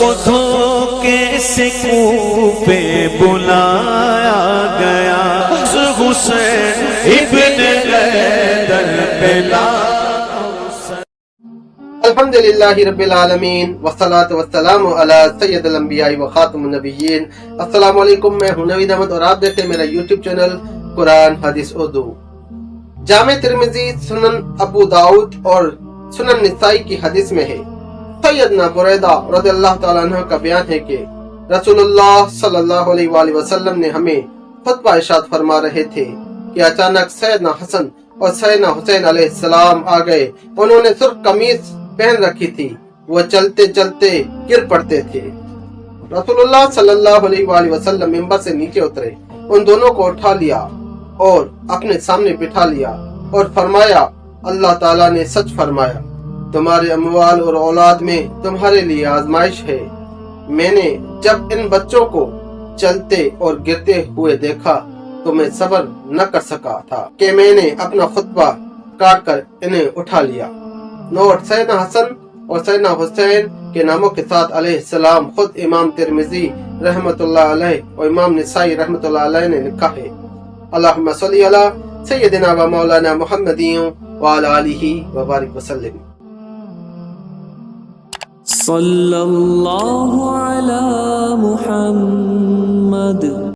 کو دھوکے سے کوفے بلایا گیا، حسین ابن حیدر پہ الحمدللہ رب العالمین والصلاة والسلام علی سید الانبیاء و خاتم النبیین۔ السلام علیکم، میں ہوں نوید احمد اور آپ دیکھتے ہیں میرا یوٹیوب چینل قرآن حدیث اردو۔ جامع ترمذی، سنن ابو داؤد اور سنن نسائی کی حدیث میں ہے، سیدنا بریدہ رضی اللہ تعالیٰ عنہ کا بیان ہے کہ رسول اللہ صلی اللہ علیہ وآلہ وسلم نے ہمیں خطبہ ارشاد فرما رہے تھے کہ اچانک سیدنا حسن اور سیدنا حسین علیہ السلام آ گئے۔ انہوں نے سرخ قمیص پہن رکھی تھی، وہ چلتے چلتے گر پڑتے تھے۔ رسول اللہ صلی اللہ علیہ وآلہ وسلم منبر سے نیچے اترے، ان دونوں کو اٹھا لیا اور اپنے سامنے بٹھا لیا اور فرمایا، اللہ تعالیٰ نے سچ فرمایا، تمہارے اموال اور اولاد میں تمہارے لیے آزمائش ہے۔ میں نے جب ان بچوں کو چلتے اور گرتے ہوئے دیکھا تو میں صبر نہ کر سکا تھا کہ میں نے اپنا خطبہ کاٹ کر انہیں اٹھا لیا۔ نوٹ: سیدنا حسن اور سیدنا حسین کے ناموں کے ساتھ علیہ السلام خود امام ترمذی رحمۃ اللہ علیہ اور امام نسائی رحمۃ اللہ علیہ نے لکھا ہے۔ اللہم صلی علی سیدنا و مولانا محمد وعلی آلہ وبارک وسلم۔ صلی اللہ علی محمد۔